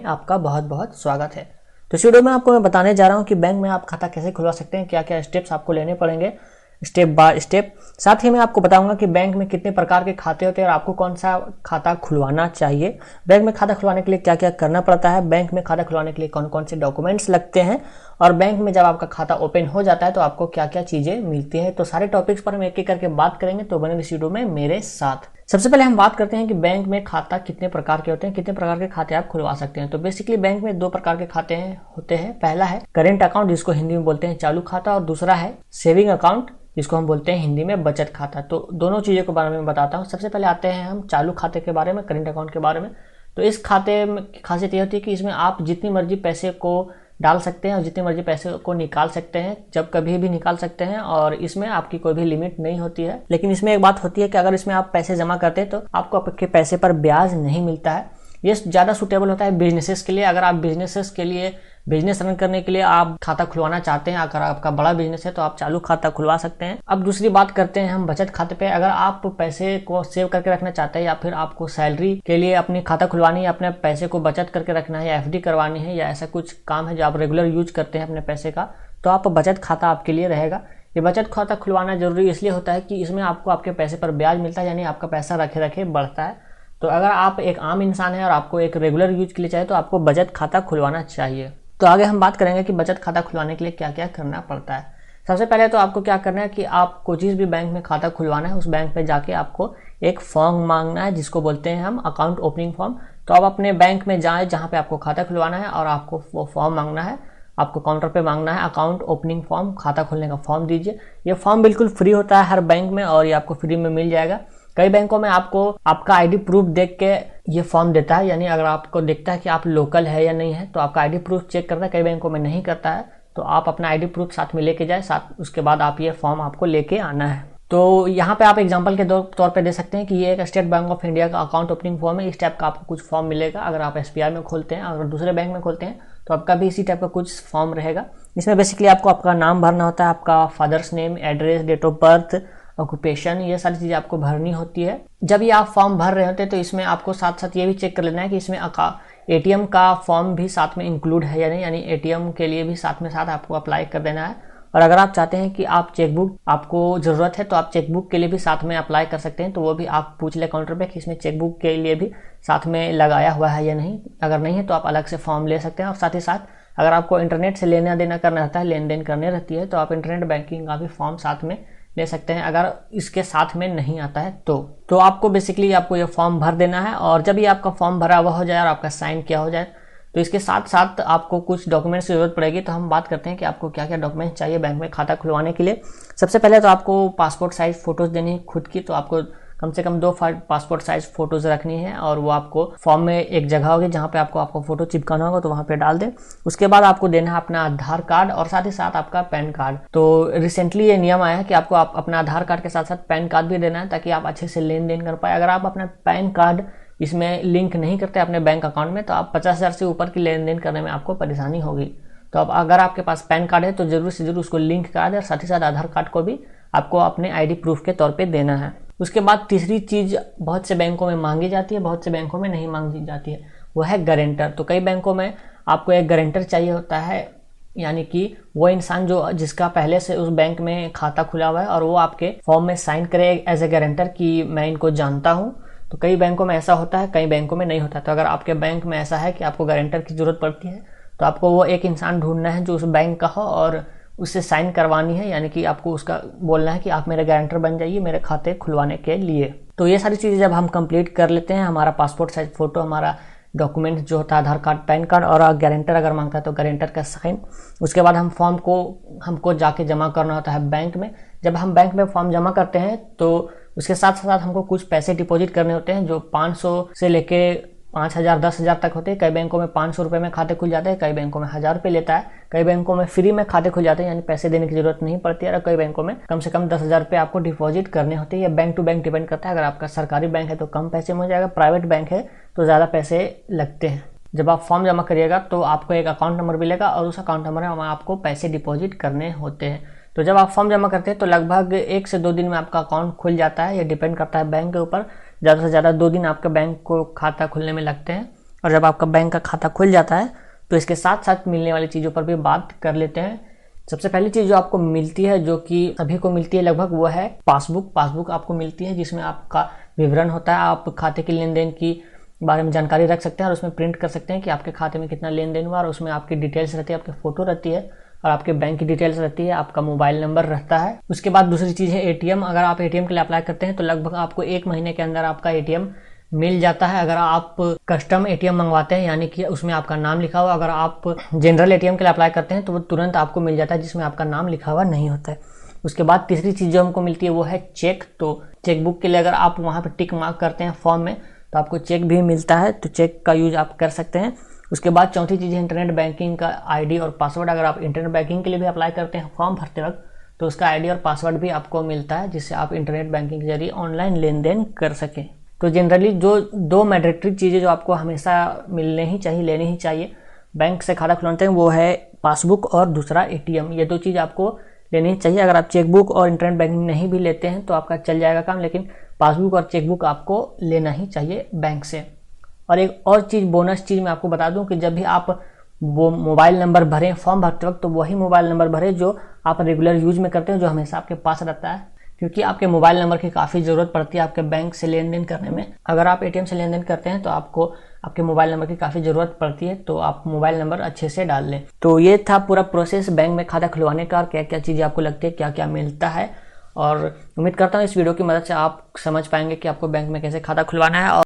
आपका बहुत बहुत स्वागत है। तो इस वीडियो में आपको मैं बताने जा रहा हूं कि बैंक में आप खाता कैसे खुलवा सकते हैं, क्या क्या स्टेप्स आपको लेने पड़ेंगे स्टेप बाय स्टेप। साथ ही मैं आपको बताऊंगा कि बैंक में कितने प्रकार के खाते होते हैं और आपको कौन सा खाता खुलवाना चाहिए। बैंक में खाता खुलवाने के लिए क्या क्या करना पड़ता है, बैंक में खाता खुलवाने के लिए कौन कौन से डॉक्यूमेंट्स लगते हैं और बैंक में जब आपका खाता ओपन हो जाता है तो आपको क्या क्या चीजें मिलती है। तो सारे टॉपिक्स पर हम एक एक करके बात करेंगे, तो बने इस वीडियो में मेरे साथ। सबसे पहले हम बात करते हैं कि बैंक में खाता कितने प्रकार के होते हैं, कितने प्रकार के खाते आप खुलवा सकते हैं। तो बेसिकली बैंक में दो प्रकार के खाते होते हैं। पहला है करेंट अकाउंट, जिसको हिंदी में बोलते हैं चालू खाता, और दूसरा है सेविंग अकाउंट, जिसको हम बोलते हैं हिंदी में बचत खाता। तो दोनों चीजों के बारे में बताता हूँ। सबसे पहले आते हैं हम चालू खाते के बारे में, करेंट अकाउंट के बारे में। तो इस खाते में खासियत ये होती है कि इसमें आप जितनी मर्जी पैसे को डाल सकते हैं और जितनी मर्जी पैसे को निकाल सकते हैं, जब कभी भी निकाल सकते हैं, और इसमें आपकी कोई भी लिमिट नहीं होती है। लेकिन इसमें एक बात होती है कि अगर इसमें आप पैसे जमा करते हैं तो आपको आपके पैसे पर ब्याज नहीं मिलता है। ये ज़्यादा सुटेबल होता है बिजनेसेस के लिए। अगर आप बिजनेसेस के लिए बिजनेस रन करने के लिए आप खाता खुलवाना चाहते हैं, अगर आपका बड़ा बिजनेस है तो आप चालू खाता खुलवा सकते हैं। अब दूसरी बात करते हैं हम बचत खाते पे। अगर आप पैसे को सेव करके रखना चाहते हैं या फिर आपको सैलरी के लिए अपनी खाता खुलवानी है, अपने पैसे को बचत करके रखना है या एफडी करवानी है, या ऐसा कुछ काम है जो आप रेगुलर यूज करते हैं अपने पैसे का, तो आप बचत खाता आपके लिए रहेगा। ये बचत खाता खुलवाना जरूरी इसलिए होता है कि इसमें आपको आपके पैसे पर ब्याज मिलता है, यानी आपका पैसा रखे रखे बढ़ता है। तो अगर आप एक आम इंसान है और आपको एक रेगुलर यूज के लिए चाहिए तो आपको बचत खाता खुलवाना चाहिए। तो आगे हम बात करेंगे कि बचत खाता खुलवाने के लिए क्या क्या करना पड़ता है। सबसे पहले तो आपको क्या करना है कि आपको जिस भी बैंक में खाता खुलवाना है उस बैंक पे जाके आपको एक फॉर्म मांगना है, जिसको बोलते हैं हम अकाउंट ओपनिंग फॉर्म। तो आप अपने बैंक में जाएं जहाँ पे आपको खाता खुलवाना है और आपको वो फॉर्म मांगना है, आपको काउंटर पे मांगना है अकाउंट ओपनिंग फॉर्म, खाता खोलने का फॉर्म दीजिए। ये फॉर्म बिल्कुल फ्री होता है हर बैंक में और ये आपको फ्री में मिल जाएगा। कई बैंकों में आपको आपका आईडी प्रूफ देख के ये फॉर्म देता है, यानी अगर आपको दिखता है कि आप लोकल है या नहीं है तो आपका आईडी प्रूफ चेक करता है। कई बैंकों में नहीं करता है, तो आप अपना आईडी प्रूफ साथ में लेके जाए, साथ उसके बाद आप ये फॉर्म आपको लेके आना है। तो यहाँ पे आप एग्जांपल के तौर पे दे सकते हैं कि ये एक स्टेट बैंक ऑफ इंडिया का अकाउंट ओपनिंग फॉर्म है। इस टाइप का आपको कुछ फॉर्म मिलेगा अगर आप एसबीआई में खोलते हैं। अगर दूसरे बैंक में खोलते हैं तो आपका भी इसी टाइप का कुछ फॉर्म रहेगा। इसमें बेसिकली आपको आपका नाम भरना होता है, आपका father's name, address, date of birth, occupation, ये सारी चीजें आपको भरनी होती है। जब ये आप फॉर्म भर रहे होते हैं तो इसमें आपको साथ साथ ये भी चेक कर लेना है कि इसमें एटीएम का फॉर्म भी साथ में इंक्लूड है या नहीं, यानी एटीएम के लिए भी साथ में साथ आपको अप्लाई कर देना है। और अगर आप चाहते हैं कि आप चेकबुक आपको जरूरत है तो आप चेकबुक के लिए भी साथ में अप्लाई कर सकते हैं, तो वो भी आप पूछ ले काउंटर पे कि इसमें चेकबुक के लिए भी साथ में लगाया हुआ है या नहीं। अगर नहीं है तो आप अलग से फॉर्म ले सकते हैं। और साथ ही साथ अगर आपको इंटरनेट से लेना देना करना रहता है, लेन देन करनी रहती है, तो आप इंटरनेट बैंकिंग का भी फॉर्म साथ में ले सकते हैं अगर इसके साथ में नहीं आता है तो आपको बेसिकली आपको ये फॉर्म भर देना है। और जब ये आपका फॉर्म भरा हुआ हो जाए और आपका साइन किया हो जाए तो इसके साथ साथ आपको कुछ डॉक्यूमेंट्स की जरूरत पड़ेगी। तो हम बात करते हैं कि आपको क्या क्या डॉक्यूमेंट्स चाहिए बैंक में खाता खुलवाने के लिए। सबसे पहले तो आपको पासपोर्ट साइज फोटोज देनी है खुद की, तो आपको कम से कम 2 पासपोर्ट साइज फोटोज रखनी है और वो आपको फॉर्म में एक जगह होगी जहाँ पे आपको फोटो चिपकाना होगा, तो वहाँ पे डाल दें। उसके बाद आपको देना है अपना आधार कार्ड और साथ ही साथ आपका पैन कार्ड। तो रिसेंटली ये नियम आया है कि आपको अपना आधार कार्ड के साथ साथ पैन कार्ड भी देना है ताकि आप अच्छे से लेन देन कर पाए। अगर आप अपना पैन कार्ड इसमें लिंक नहीं करते अपने बैंक अकाउंट में तो आप 50,000 से ऊपर की लेन देन करने में आपको परेशानी होगी। तो अब अगर आपके पास पैन कार्ड है तो जरूर से जरूर उसको लिंक करा दें और साथ ही साथ आधार कार्ड को भी आपको अपने आईडी प्रूफ के तौर पे देना है। उसके बाद तीसरी चीज बहुत से बैंकों में मांगी जाती है, बहुत से बैंकों में नहीं मांगी जाती है, वो है गारंटर। तो कई बैंकों में आपको एक गारंटर चाहिए होता है, यानी कि वो इंसान जो जिसका पहले से उस बैंक में खाता खुला हुआ है और वो आपके फॉर्म में साइन करे एज ए गारंटर कि मैं इनको जानता हूँ। तो कई बैंकों में ऐसा होता है, कई बैंकों में नहीं होता। तो अगर आपके बैंक में ऐसा है कि आपको गारंटर की जरूरत पड़ती है तो आपको वो एक इंसान ढूंढना है जो उस बैंक का हो और उससे साइन करवानी है, यानी कि आपको उसका बोलना है कि आप मेरे गारंटर बन जाइए मेरे खाते खुलवाने के लिए। तो ये सारी चीजें जब हम कंप्लीट कर लेते हैं, हमारा पासपोर्ट साइज फोटो, हमारा डॉक्यूमेंट जो होता है आधार कार्ड, पैन कार्ड और गारंटर अगर मांगता है तो गारंटर का साइन, उसके बाद हम फॉर्म को हमको जाके जमा करना होता है बैंक में। जब हम बैंक में फॉर्म जमा करते हैं तो उसके साथ साथ हमको कुछ पैसे डिपॉजिट करने होते हैं जो 500 से लेके 5,000 10,000 तक होते हैं। कई बैंकों में 500 रुपये में खाते खुल जाते हैं, कई बैंकों में 1,000 रुपये लेता है, कई बैंकों में फ्री में खाते खुल जाते हैं यानी पैसे देने की जरूरत नहीं पड़ती है, और कई बैंकों में कम से कम 10,000 रुपये आपको डिपॉजिट करने होते हैं। ये बैंक टू बैंक डिपेंड करता है। अगर आपका सरकारी बैंक है तो कम पैसे में हो जाएगा, प्राइवेट बैंक है तो ज़्यादा पैसे लगते हैं। जब आप फॉर्म जमा करिएगा तो आपको एक अकाउंट नंबर मिलेगा और उस अकाउंट नंबर में आपको पैसे डिपॉजिट करने होते हैं। तो जब आप फॉर्म जमा करते हैं तो लगभग 1 से 2 दिन में आपका अकाउंट खुल जाता है। ये डिपेंड करता है बैंक के ऊपर, ज़्यादा से ज़्यादा 2 दिन आपके बैंक को खाता खुलने में लगते हैं। और जब आपका बैंक का खाता खुल जाता है तो इसके साथ साथ मिलने वाली चीज़ों पर भी बात कर लेते हैं। सबसे पहली चीज़ जो आपको मिलती है, जो कि सभी को मिलती है लगभग, वो है पासबुक। पासबुक आपको मिलती है जिसमें आपका विवरण होता है, आप खाते की लेन देन की बारे में जानकारी रख सकते हैं और उसमें प्रिंट कर सकते हैं कि आपके खाते में कितना लेन देन हुआ, और उसमें आपकी डिटेल्स रहती है, आपकी फ़ोटो रहती है और आपके बैंक की डिटेल्स रहती है, आपका मोबाइल नंबर रहता है। उसके बाद दूसरी चीज़ है एटीएम। अगर आप एटीएम के लिए अप्लाई करते हैं तो लगभग आपको 1 महीने के अंदर आपका एटीएम मिल जाता है। अगर आप कस्टम एटीएम मंगवाते हैं, यानी कि उसमें आपका नाम लिखा हुआ, अगर आप जनरल एटीएम के लिए अप्लाई करते हैं तो वो तुरंत आपको मिल जाता है जिसमें आपका नाम लिखा हुआ नहीं होता है। उसके बाद तीसरी चीज़ जो हमको मिलती है वो है चेक। तो चेकबुक के लिए अगर आप वहाँ पर टिक मार्क करते हैं फॉर्म में तो आपको चेक भी मिलता है, तो चेक का यूज आप कर सकते हैं। उसके बाद चौथी चीज़ है इंटरनेट बैंकिंग का आईडी और पासवर्ड। अगर आप इंटरनेट बैंकिंग के लिए भी अप्लाई करते हैं फॉर्म भरते वक्त तो उसका आईडी और पासवर्ड भी आपको मिलता है, जिससे आप इंटरनेट बैंकिंग के जरिए ऑनलाइन लेन देन कर सकें। तो जनरली जो 2 मैंडेटरी चीज़ें जो आपको हमेशा मिलने ही चाहिए, लेनी ही चाहिए बैंक से खाता खुलवाते हैं, वो है पासबुक और दूसरा एटीएम। ये 2 चीज़ आपको लेनी चाहिए। अगर आप चेकबुक और इंटरनेट बैंकिंग नहीं भी लेते हैं तो आपका चल जाएगा काम, लेकिन पासबुक और चेकबुक आपको लेना ही चाहिए बैंक से। और एक और चीज़, बोनस चीज़ मैं आपको बता दूं कि जब भी आप वो मोबाइल नंबर भरें फॉर्म भरते वक्त, तो वही मोबाइल नंबर भरें जो आप रेगुलर यूज में करते हैं, जो हमेशा आपके पास रहता है, क्योंकि आपके मोबाइल नंबर की काफ़ी ज़रूरत पड़ती है आपके बैंक से लेन देन करने में। अगर आप एटीएम से लेन देन करते हैं तो आपको आपके मोबाइल नंबर की काफ़ी ज़रूरत पड़ती है, तो आप मोबाइल नंबर अच्छे से डाल लें। तो ये था पूरा प्रोसेस बैंक में खाता खुलवाने का, और क्या क्या चीज़ें आपको लगती है, क्या क्या मिलता है। और उम्मीद करता हूँ इस वीडियो की मदद से आप समझ पाएंगे कि आपको बैंक में कैसे खाता खुलवाना है। और